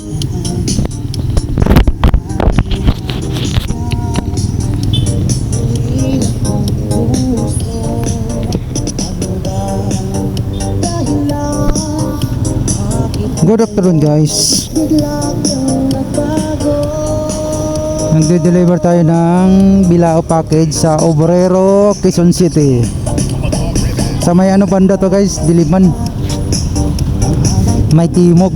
Good afternoon guys. Nagde-deliver tayo ng Bilao package sa Obrero, Quezon City. Sa may ano banda to guys, Diliman. May Timog.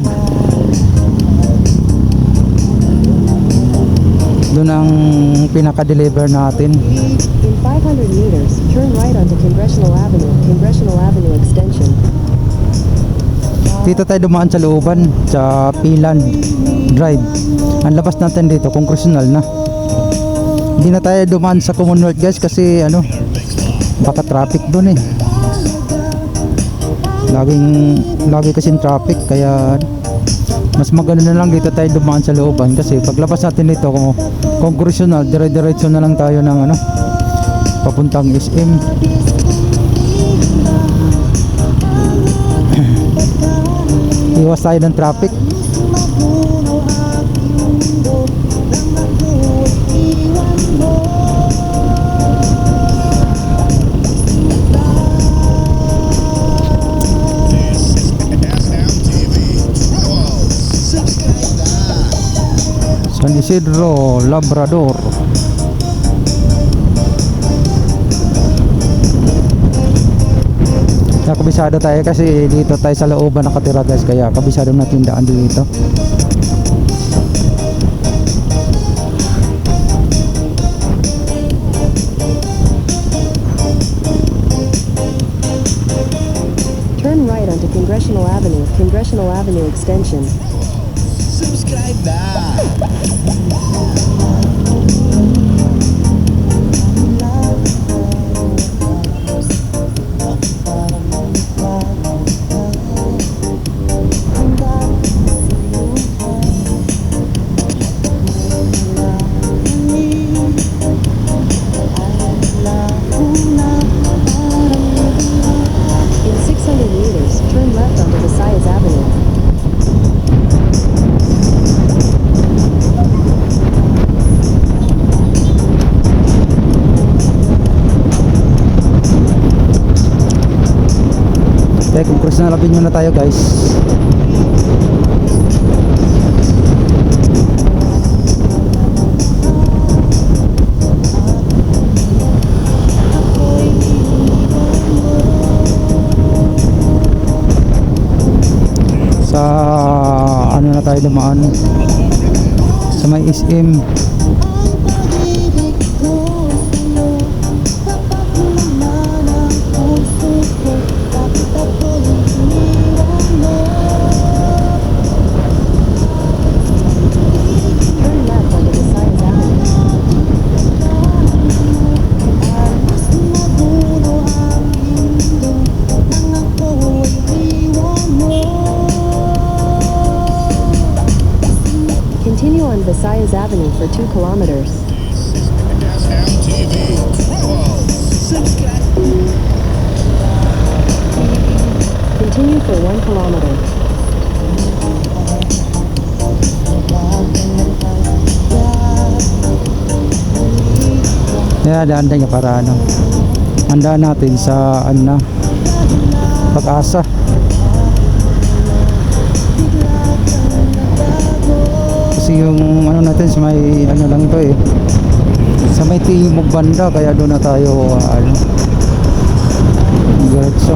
Doon ang pinaka-deliver natin. In 500 meters, turn right onto Congressional Avenue Extension. Dito tayo dumaan sa looban, sa Pilan Drive. Ang labas natin dito, Congressional na. Hindi na tayo dumaan sa Commonwealth guys kasi ano, baka traffic doon eh. Lagi kasing traffic kaya mas maganda na lang dito tayo dumaan sa looban kasi paglabas natin dito kung Congressional, dire-diretso na lang tayo ng ano, papuntang SM. Iwas tayo ng traffic. San Isidro, Labrador. Kabisado tayo kasi dito tayo sa looban nakatira guys, kaya kabisado natin daan dito. Turn right onto Congressional Avenue Extension. Subscribe na! In 600 meters, turn left onto Visayas Avenue. Congressional Avenue na tayo guys. Sa ano na tayo dumaan, sa may SM. Continue on Visayas Avenue for 2 kilometers. Continue for 1 kilometer. Kaya daan tayo para ano, handaan natin sa ano, Pag-asa. Kasi yung ano natin sa may ano lang to eh, sa may Timog banda, kaya doon na tayo ano, diretso.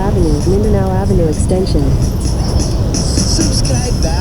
Avenue, Mindanao Avenue Extension. Subscribe na!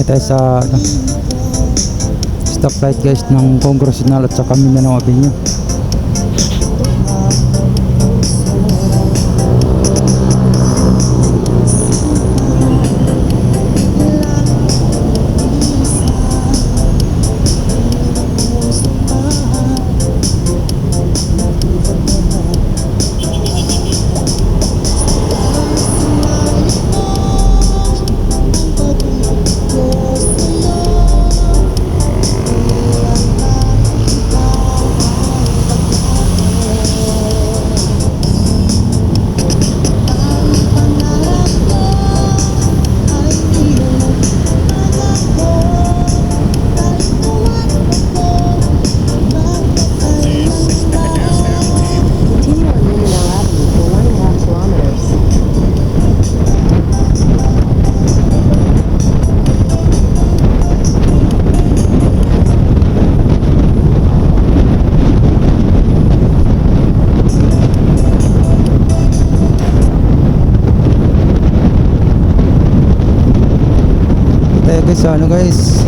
Tayo sa stoplight guys ng Congressional at saka Mindanao Avenue. Continue on Mindanao Avenue for 1.5 kilometers. Tayo guys sa ano guys,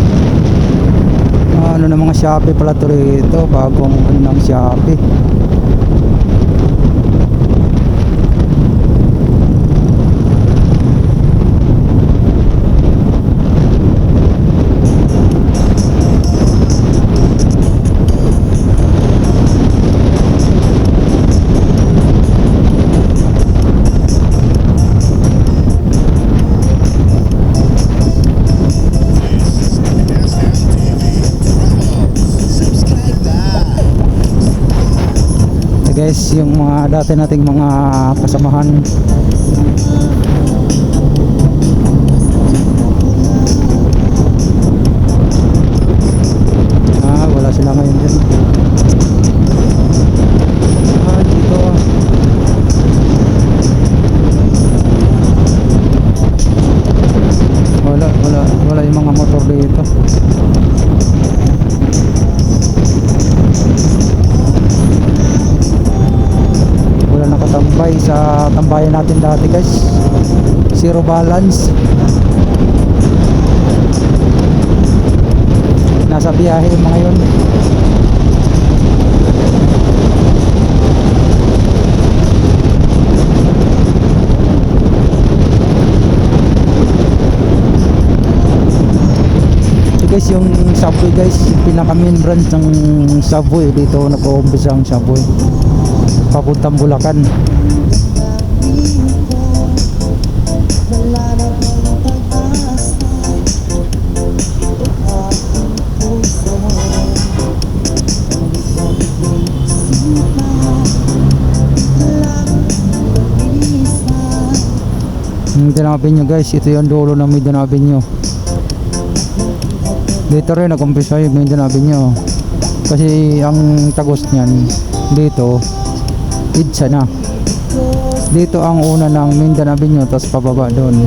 ano na mga Shopee pala to rito, bagong ano ng Shopee. Subscribe na! Guys, yung mga dati nating mga kasamahan, wala sila ngayon dyan. Dito wala yung mga motor dito. Wala nakatambay sa tambayan natin dati guys, zero balance. Nasa biyahe yung mga yun. So guys, yung Subway guys, yung pinaka main branch ng Subway dito nag-uumpisa ang Subway papuntang Bulacan. Mindanao Avenue guys, ito yung dulo ng Mindanao Avenue. Dito rin nag-umpisa yung Mindanao Avenue kasi ang tagos niyan dito Idsa na. Dito ang una ng Mindanao Avenue, tapos pababa doon.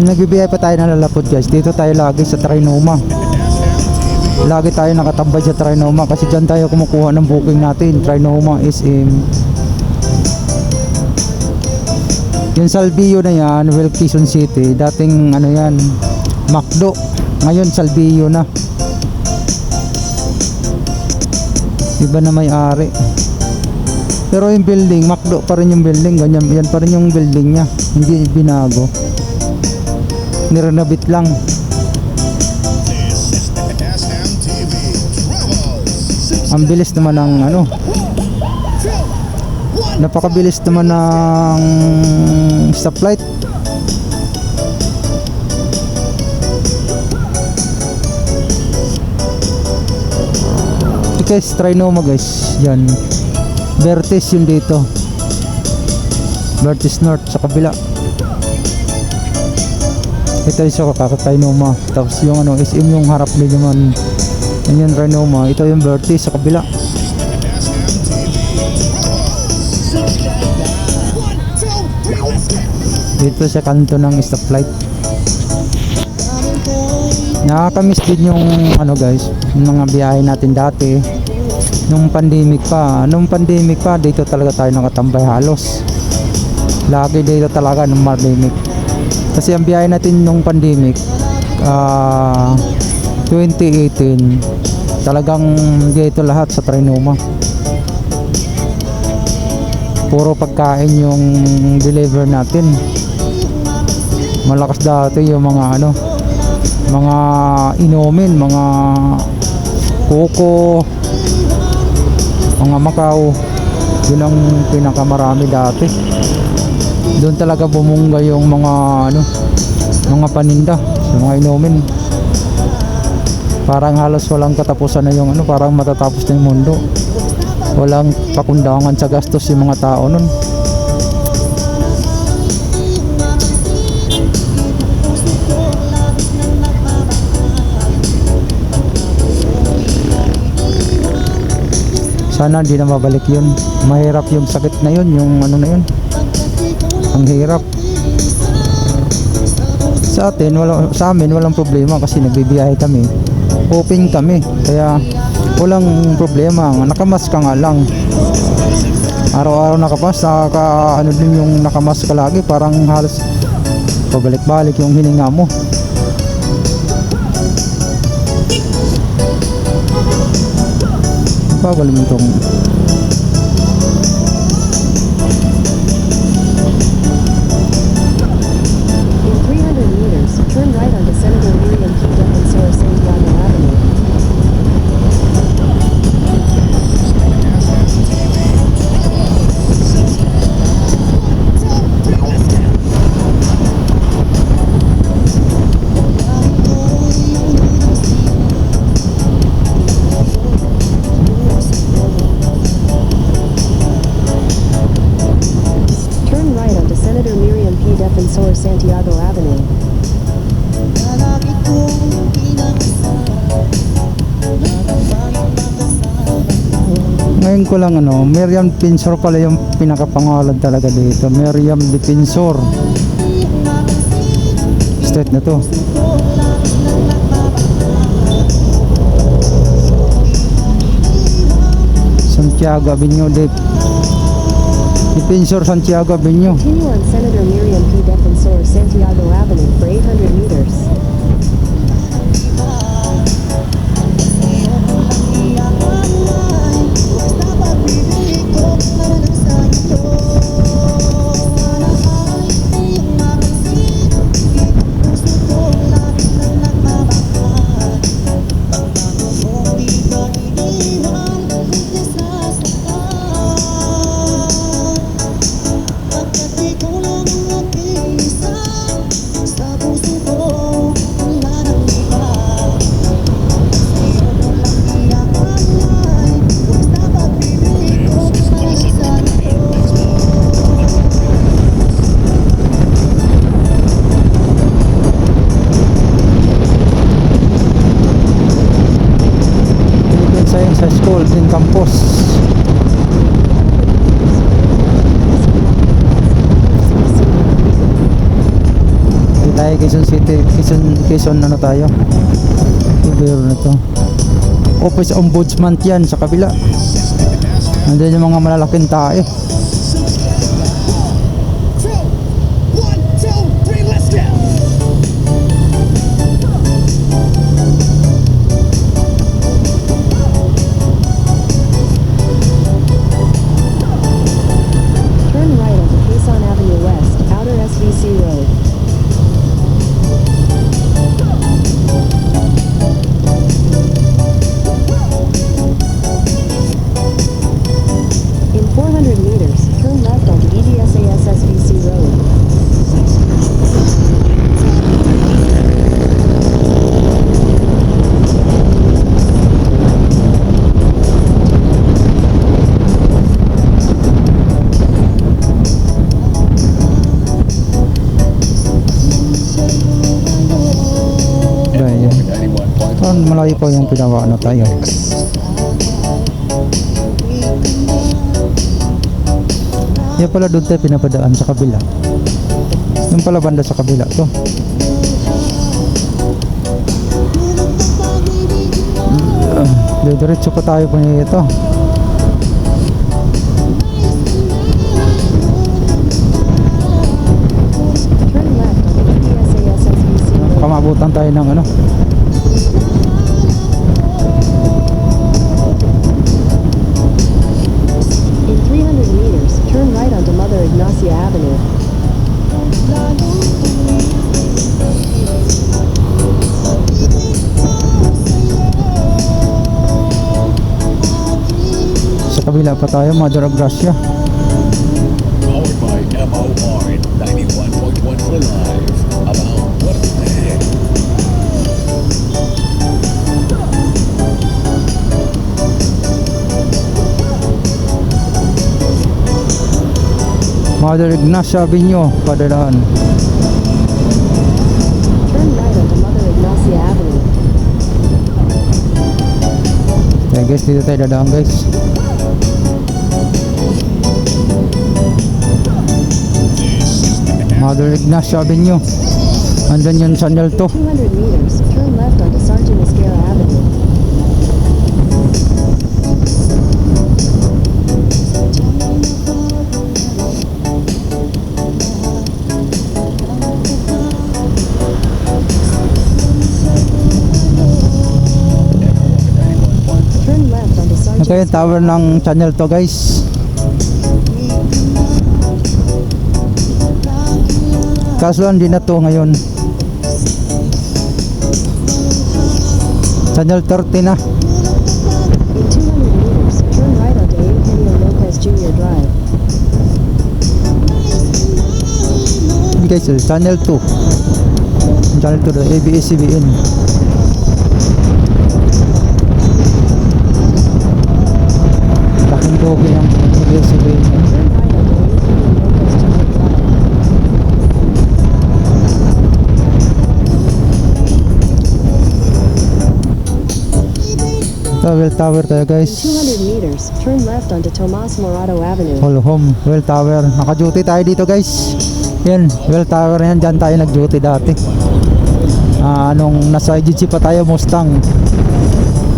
Nagbibigay pa tayo ng lalapod guys. Dito tayo lagi sa Trinoma. lagi tayo nakatambay sa Trinoma kasi dyan tayo kumukuha ng booking natin. Trinoma, SM. Yung Salvillo na yan, well, Quezon City, dating ano yan, Macdo. Ngayon Salvillo na. Iba na may-ari. Pero yung building, Macdo pa rin yung building, ganyan, yan pa rin yung building niya. Hindi binago. Nirenovate lang. SMTV Travels. Ang bilis naman ng ano. Napakabilis naman ng stoplight. Guys, Trinoma guys. Yan. Vertis yun dito. Vertis North sa kabila. Ito yung Trinoma. Tapos yung ano, SM yung harap din naman. Yan yung Trinoma. Ito yung Vertis sa kabila. Dito sa kanto ng stoplight. Nakakamiss din yung ano guys, yung mga biyahe natin dati. Nung pandemic pa, dito talaga tayo nakatambay halos. Lagi dito talaga nung pandemic. Kasi ang biyahe natin nung pandemic, 2018, talagang dito lahat sa Trinoma. Puro pagkain yung deliver natin. Malakas dati yung mga ano, mga inumin, mga koko, mga Macau. Yun ang pinakamarami dati. Doon talaga bumunga yung mga ano, mga paninda, yung mga inumin. Parang halos walang katapusan na yung ano, parang matatapos na yung mundo. Walang pakundangan sa gastos yung mga tao nun. Sana hindi na mabalik yun. Mahirap yung sakit na yun, yung ano na yun. Ang hirap. Sa amin walang problema kasi nagbibiyahe kami. Open kami. Kaya walang problema. Nakamas ka nga lang. Araw-araw nakamas, ano din yung nakamas ka lagi. Parang halos pabalik-balik yung hininga mo. Bagal mo itong In 300 meters, turn right onto Senator Miriam P. Defensor Santiago Avenue. Turn right onto Senator Miriam P. Defensor Santiago Avenue. ngayon ko lang ano, Miriam Defensor pala yung pinakapangalan talaga dito. Miriam Defensor. Street na to. Santiago Avenue Defensor Santiago Avenue. Continue on Senator Miriam P. Defensor Santiago Avenue for 800 meters. Sa school in campus. Dito tayo Quezon City, Quezon ano tayo? Ibero na to. office ombudsman yan sa kabila. Nandiyan yung mga malalaking tae. One, two, three, let's go. Turn right onto Quezon Avenue West, Outer SVC Road. In 400 meters, turn left onto EDSAS SVC Road. Dahil yan. Parang malayo po yung pinawa na tayo. Yan pala doon tayo pinapadaan sa kabila. Yung pala banda sa kabila to. Diretso pa tayo po nito. Turn left onto EDSAS SVC Road. Pamabutan tayo ng ano. In 300 meters, turn right onto Mother Ignacia Avenue. Sa kabila pa tayo, Mother of Gracia. Powered by MOR 91.1 for live. About what the heck? Mother Ignacia Avenue, padadaan. Turn right onto Mother Ignacia Avenue. Kaya guys, dito tayo dadaan guys. Mother Ignacia Avenue. Andun yung channel to. 200 meters, turn left onto Sergeant Esquera Avenue. Turn left onto Sergeant Ito yung tower ng channel to guys. Kaso hindi na to ngayon. Channel 30 na. In 200 meters, turn right onto Eugenio Lopez Jr. Drive. Yun guys, channel 2. Channel 2 na ABS-CBN. Laking kopi ng ABS-CBN. Turn right onto Eugenio Lopez Jr. Drive. Well tower tayo In guys. 200 meters, turn left onto Tomas Morato Avenue. Hall home, well tower. Naka-duty tayo dito guys. Yan, well tower yan. Diyan tayo nag-duty dati. Nung nasa agency pa tayo, Mustang.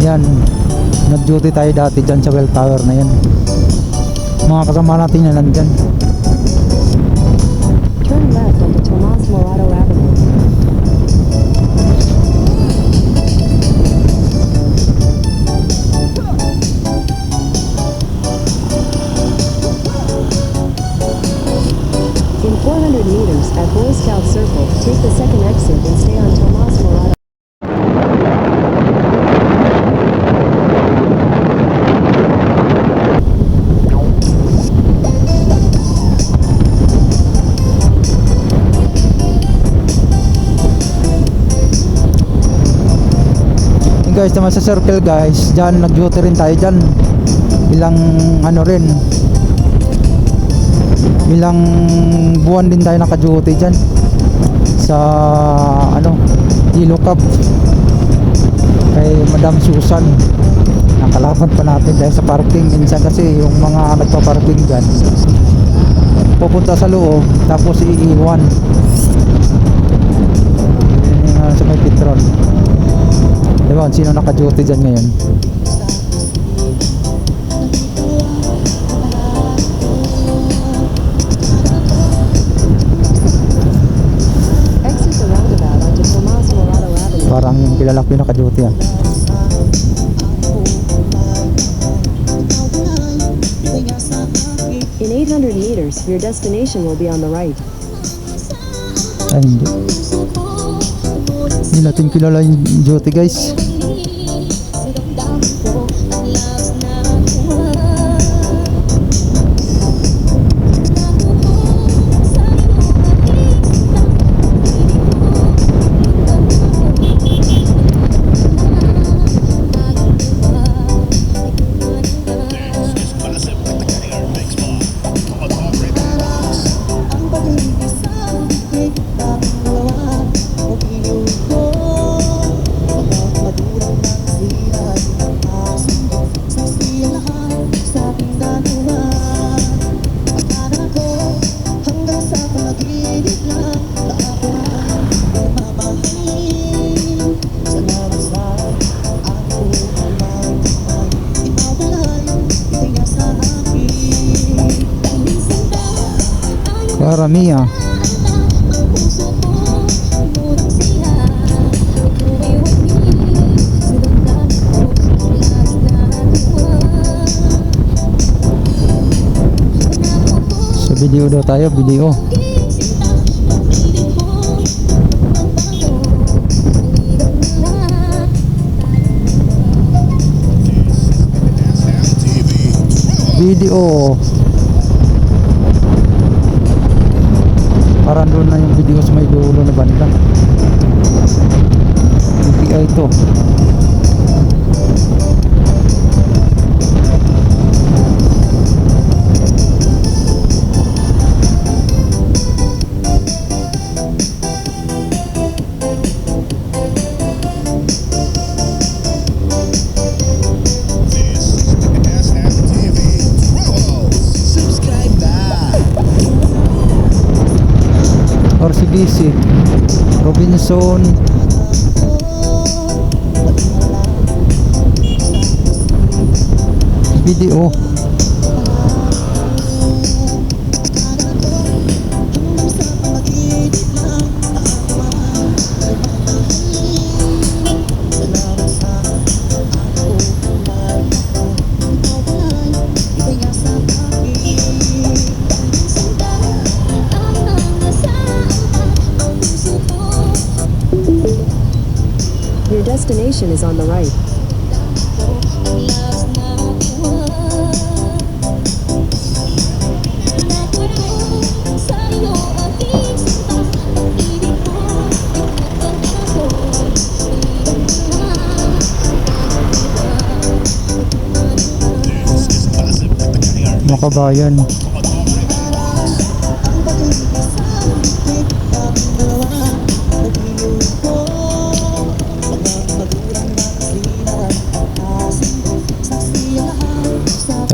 Yan, nag-duty tayo dati dyan sa well tower na yan. Mga kasama natin na nandyan. Turn left onto Tomas Morato Avenue. In 400 meters, at Boy Scout Circle, take the second exit and stay on Tomas Morato. Yung guys, naman sa circle guys, dyan nag-duty rin tayo dyan. Ilang ano rin, ilang buwan din tayo naka-duty dyan sa ano, Yellow Cup kay Madam Susan. Nakalaban pa natin dahil sa parking. Minsan kasi yung mga nagpa-parking dyan pupunta sa loob tapos iiwan sa may petrol. Diba, sino naka-duty dyan ngayon? kilala pinaka-duty yan. In 800 meters, your destination will be on the right. Ay, hindi. Hindi natin kilala yung duty, guys. Karamia. Sa video daw tayo, video. Video. Parang doon na yung video sa may dulo na banda. UPI ito. RCBC Robinson video. Your destination is on the right. Makabayan.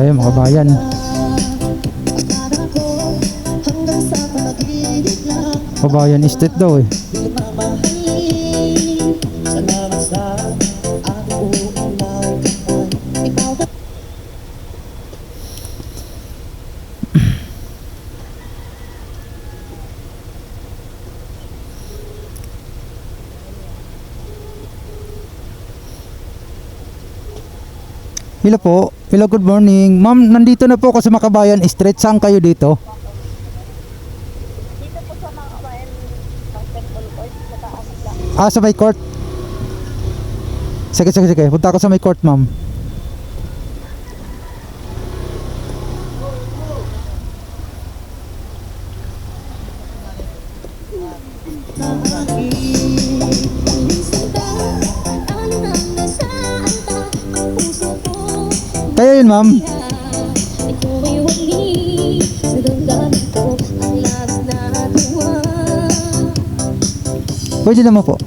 Tayo makabayan. Kabayan Estate daw eh. Hello po. Hello, good morning. Ma'am, nandito na po ako sa Makabayan Street. Saan kayo dito? Dito po sa mga kabayan basketball court sa taas lang. Ah, sa may court. Sige. Punta ako sa may court, ma'am. Kaya yun, ma'am. Pwede naman po.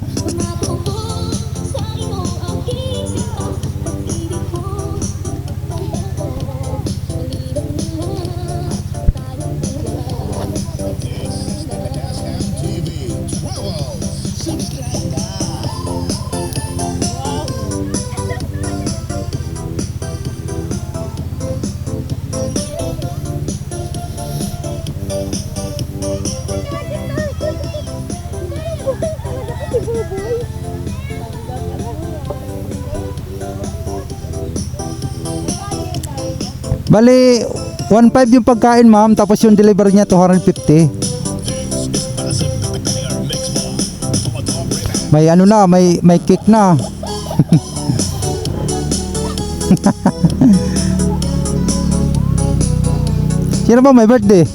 Bali, 1.5 yung pagkain ma'am, tapos yung delivery niya 250. May ano na, may cake na. Sino ba may birthday?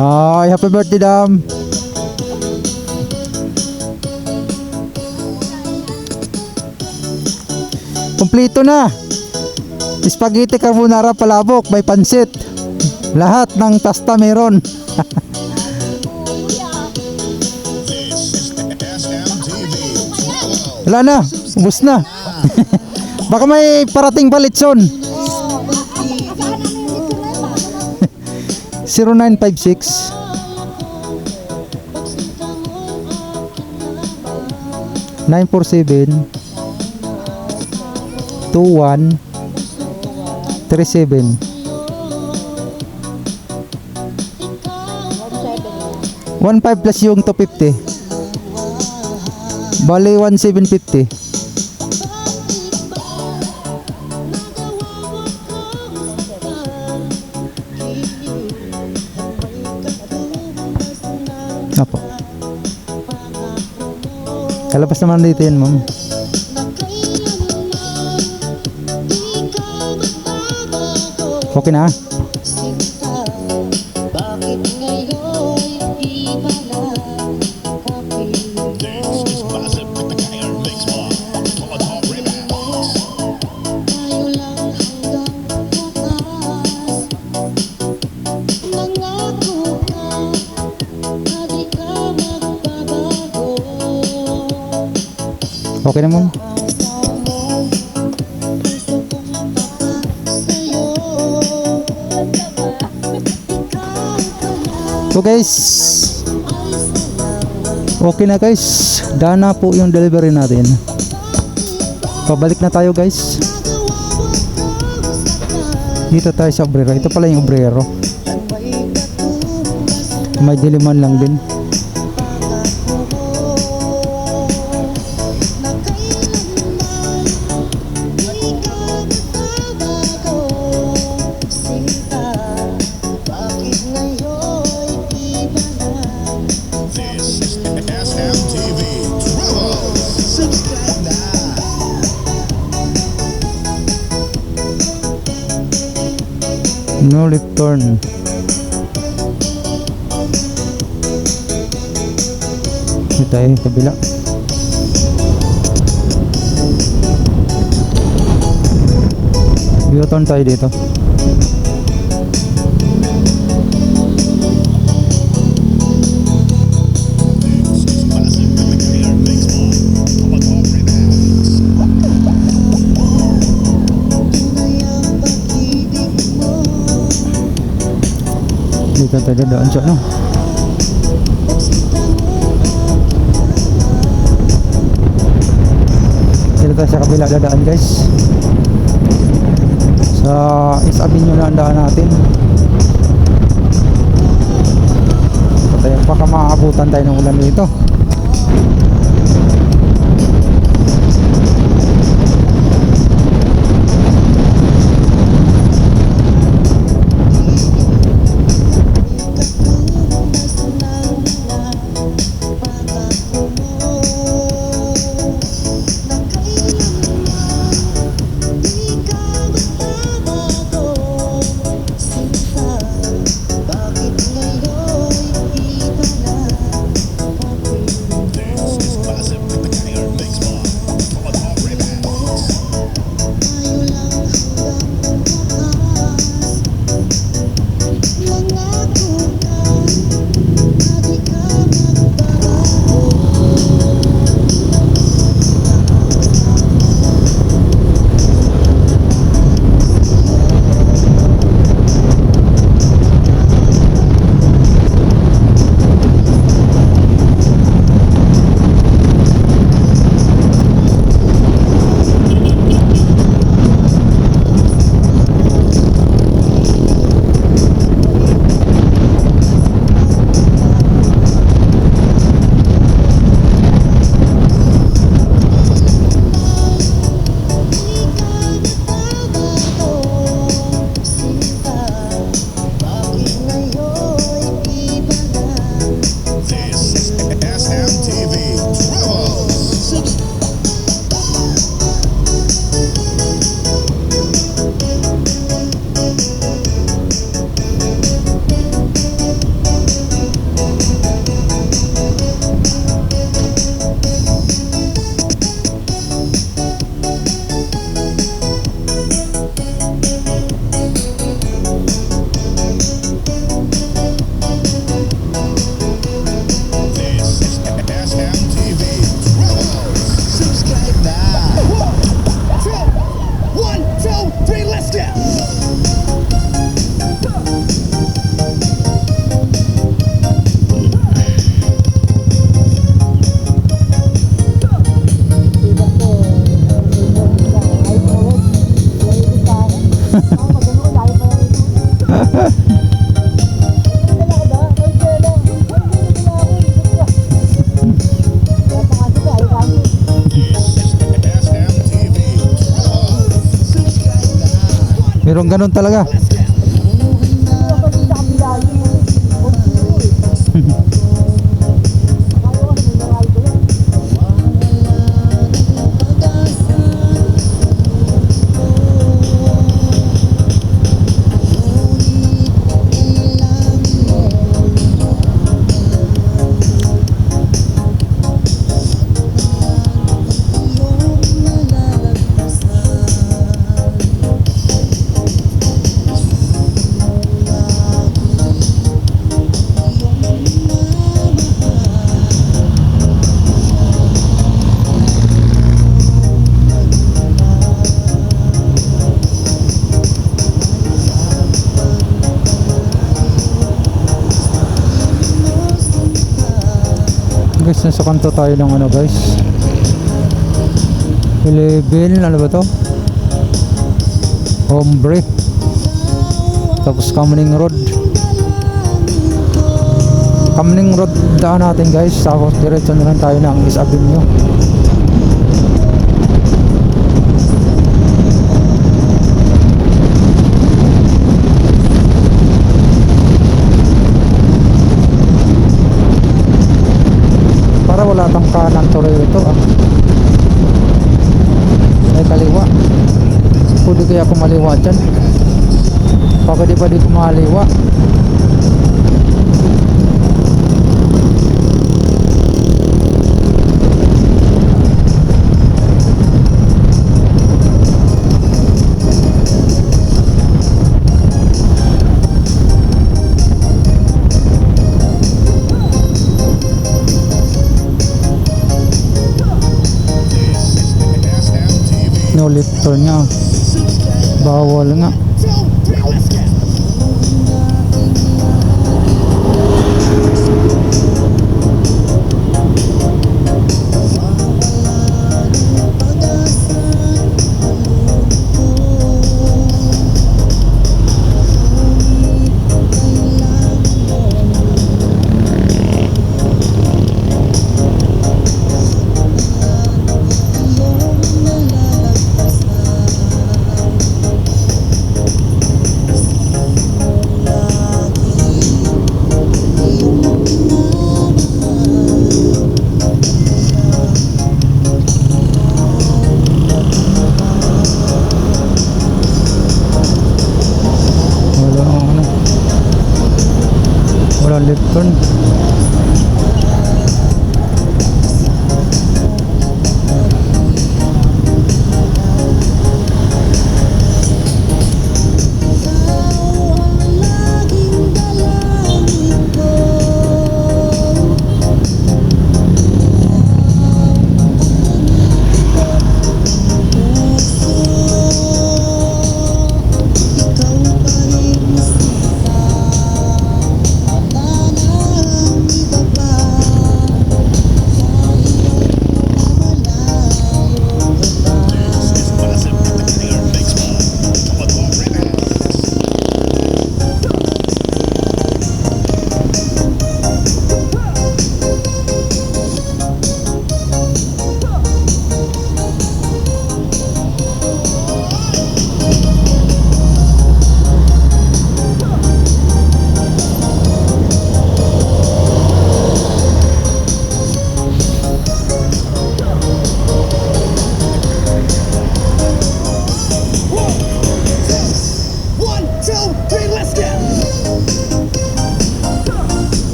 Ay, happy birthday, Dam. Kompleto na. Spaghetti carbonara palabok, may pansit. Lahat ng pasta meron. Wala na, ubos na. Baka may parating pa litson. 0956 947 2137 1.5 plus yung 250. Bali 1,750. Apo. Kalabas naman dito yun, ma'am. Okay na. Okay na, ma'am. So guys, okay na guys, daan na po yung delivery natin. Pabalik na tayo guys. Dito tayo sa obrero. Ito pala yung obrero. May diliman lang din. No left turn. Dito tayo kabila. U-turn tayo dito. Dito tayo daan siya, no? Dito tayo sa kabila dadaan guys. Sa East Avenue na ang daan natin. Patay, baka maaabutan tayo ng ulan dito. Mayroong ganun talaga. Guys, nasa kanto tayo ng ano guys, 11, ano ba to, Hombre, tapos Kamning Road daan natin guys, tapos diretso na lang tayo ng East Avenue. Para wala tang kanan tuloy ito ay kaliwa. Pwede kaya kumaliwa dyan, baka di pa di kumaliwa. No lifter nga, bawal nga. Wala left turn.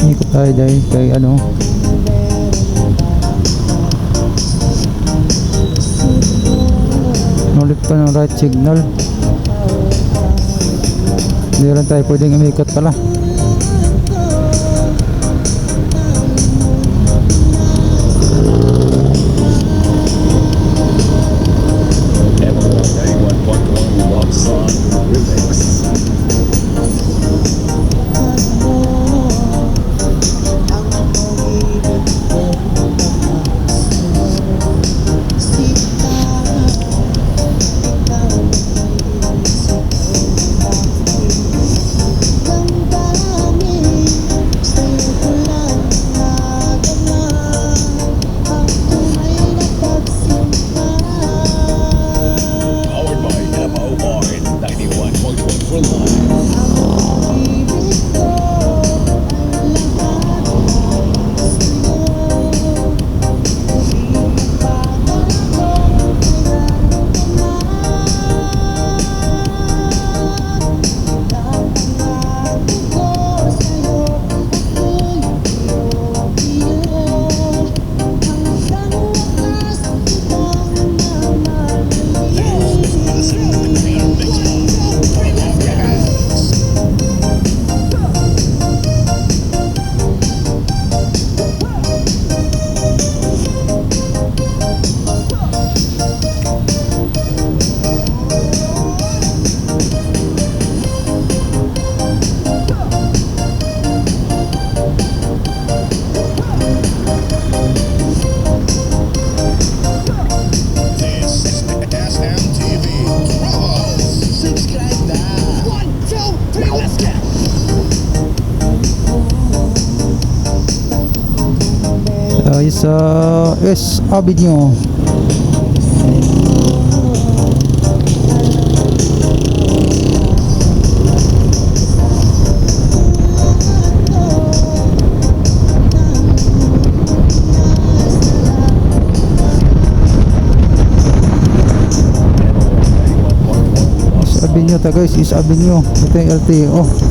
Ikot tayo dahil kay ano, nulit pa ng right signal. Hindi rin tayo pwedeng umikot pala. M91.1 Powered by MOR 91.1 for life. This is SMTV. Bravo! Subscribe now. 1, 2, 3, let's go! Sa S Avenue. Is Avenue ta guys, Is Avenue. Ito yung LTO.